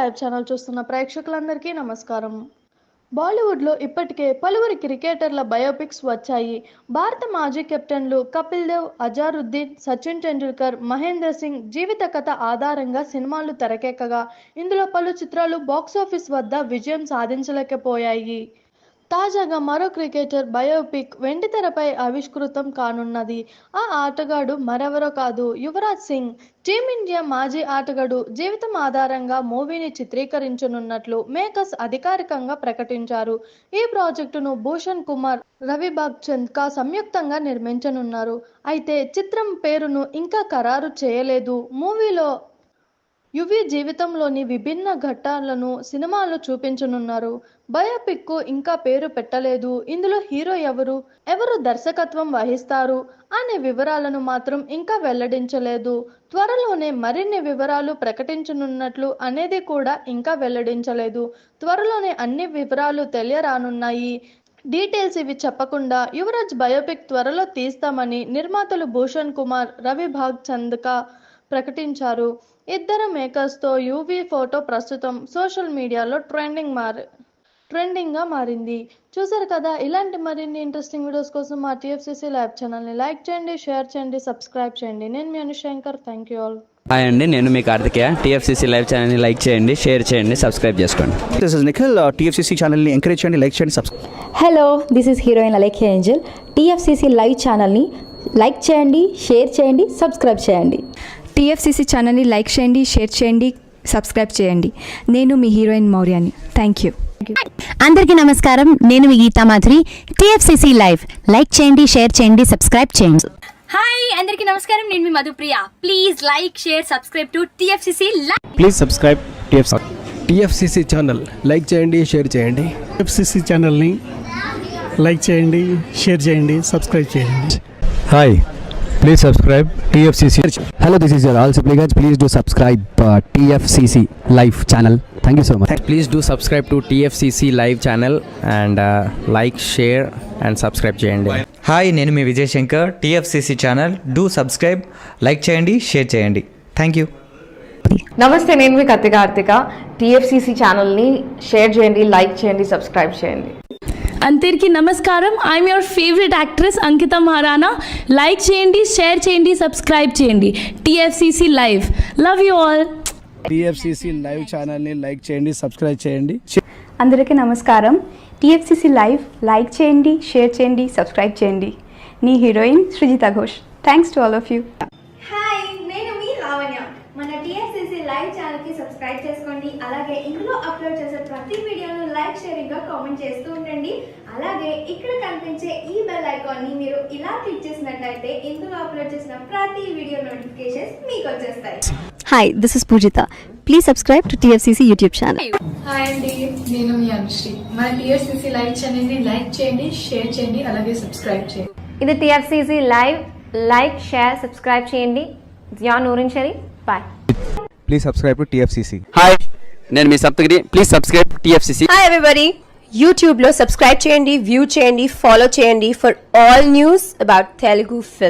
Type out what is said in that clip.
Live channel చూస్తున్న ప్రేక్షకులందరికీ నమస్కారం. బాలీవుడ్లో ఇప్పటికే పలువురు క్రికెటర్ల బయోపిక్స్ వచ్చాయి. భారత మాజీ కెప్టెన్లు కపిల్ దేవ్, అజారుద్దీన్, సచిన్ టెండూల్కర్, మహేంద్ర సింగ్ జీవిత కథ ఆధారంగా సినిమాలు తెరకెక్కగా ఇందులో పలు చిత్రాలు బాక్సాఫీస్ వద్ద విజయం సాధించలేకపోయాయి. తాజాగా మరో క్రికెటర్ బయోపిక్ వెండితెరపై ఆవిష్కృతం కానున్నది. ఆ ఆటగాడు మరెవరో కాదు, యువరాజ్ సింగ్. టీమిండియా మాజీ ఆటగాడు జీవితం ఆధారంగా మూవీని చిత్రీకరించనున్నట్లు మేకర్స్ అధికారికంగా ప్రకటించారు. ఈ ప్రాజెక్టును భూషణ్ కుమార్, రవి బాగ్చంద్కా సంయుక్తంగా నిర్మించనున్నారు. అయితే చిత్రం పేరును ఇంకా ఖరారు చేయలేదు. మూవీలో యువి జీవితంలోని విభిన్న ఘట్టాలను సినిమాలో చూపించనున్నారు. బయోపిక్కు ఇంకా పేరు పెట్టలేదు. ఇందులో హీరో ఎవరు దర్శకత్వం వహిస్తారు అనే వివరాలను మాత్రం ఇంకా వెల్లడించలేదు. త్వరలోనే మరిన్ని వివరాలు ప్రకటించనున్నట్లు అనేది కూడా ఇంకా వెల్లడించలేదు. త్వరలోనే అన్ని వివరాలు తెలియరానున్నాయి. డీటెయిల్స్ ఇవి చెప్పకుండా యువరాజ్ బయోపిక్ త్వరలో తీస్తామని నిర్మాతలు భూషణ్ కుమార్, రవి బాగ్చంద్కా ప్రకటించారు. ఇద్దరు మేకర్స్తో యూవీ ఫోటో ప్రస్తుతం సోషల్ మీడియాలో ట్రెండింగ్గా మారింది. చూసారు కదా, ఇలాంటి మరిన్ని ఇంట్రెస్టింగ్ వీడియోస్ కోసం మా టీఎఫ్సీసీ లైవ్ ఛానల్ని లైక్ చేయండి, షేర్ చేయండి, సబ్స్క్రైబ్ చేయండి. నేను మీ Anushankar. Thank you all. Hi అండి, నేను మీ కార్తికేయ. టీఎఫ్సీసీ లైవ్ ఛానల్ని లైక్ చేయండి, షేర్ చేయండి, సబ్స్క్రైబ్ చేసుకోండి. This is Nikhil. టీఎఫ్సీసీ ఛానల్ని ఎంకరేజ్ చేయండి, లైక్ చేయండి, subscribe. Hello, this is heroine Alekhya Angel. TFCC live ఛానల్ని లైక్ చేయండి, షేర్ చేయండి, సబ్స్క్రైబ్ చేయండి. టీఎఫ్సీసీ ఛానల్ని లైక్ చేయండి, షేర్ చేయండి, సబ్స్క్రైబ్ చేయండి. నేను మీ హీరోయిన్ మౌర్యాని. Thank you. అందరికీ నమస్కారం, నేను మీ Geeta Madhuri. TFCC live like చేయండి, షేర్ చేయండి, సబ్స్క్రైబ్ చేయండి. హాయ్ అందరికీ నమస్కారం, నేను మీ Madhupriya. Please like, share, subscribe to TFCC live. Please subscribe TFCC channel like చేయండి, షేర్ చేయండి. టీఎఫ్సీసీ ఛానల్ని లైక్ చేయండి, షేర్ చేయండి, సబ్స్క్రైబ్ చేయండి. Hi, please subscribe TFCC. Hello, this is your all supplicants. Please do subscribe TFCC live channel. Thank you so much. Please do subscribe to TFCC live channel and like, share and subscribe చేయండి. Hi, నేను మీ Vijay Shankar. TFCC channel do subscribe, like చేయండి, share చేయండి. Thank you. నమస్తే, నేను మీ Karthika. TFCC ఛానల్ని share చేయండి, లైక్ చేయండి, సబ్స్క్రైబ్ చేయండి. అందరికీ నమస్కారం. I'm your favourite actress Ankita Maharana. Like చేయండి, షేర్ చేయండి, సబ్స్క్రైబ్ చేయండి. TFCC live. Love you all. TFCC live ఛానల్ని లైక్ చేయండి, సబ్స్క్రైబ్ చేయండి. అందరికీ నమస్కారం. టీఎఫ్సీసీ లైవ్ లైక్ చేయండి, షేర్ చేయండి, సబ్స్క్రైబ్ చేయండి. నీ heroine Srujitha Ghosh. Thanks to all of you. Hi, నేను మీ లావణ్య. మన టీఎఫ్సీసీ లైవ్ ఛానల్కి సబ్స్క్రైబ్ చేసుకోండి. అలాగే ఇందులో అప్లోడ్ చేసే ప్రతి వీడియోను లైక్, షేరింగ్గా కామెంట్ చేస్తూ ఉండండి. అలాగే ఇక్కడ కనిపించే ఈ బెల్ ఐకాన్ని మీరు ఇలా క్లిక్ చేసినట్లయితే ఇందులో అప్లోడ్ చేసిన ప్రతి వీడియో నోటిఫికేషన్స్ మీకు వచ్చేస్తాయి. Hi, this is Poojitha. Please subscribe to TFCC YouTube channel. Hi అండి, నేను మీ అనుశ్రీ. మన టీఎఫ్సీసీ లైవ్ ఛానల్ని లైక్ చేయండి, షేర్ చేయండి, అలాగే సబ్స్క్రైబ్ చేయండి. ఇది TFCC live. Like, share, subscribe చేయండి. Zia Noorin Shari. Bye. Please subscribe to TFCC. Hi, నేను మీ Saptagiri. Please subscribe TFCC. Hi everybody, యూట్యూబ్లో సబ్స్క్రైబ్ చేయండి, వ్యూ చేయండి, ఫాలో చేయండి for all news about Telugu film.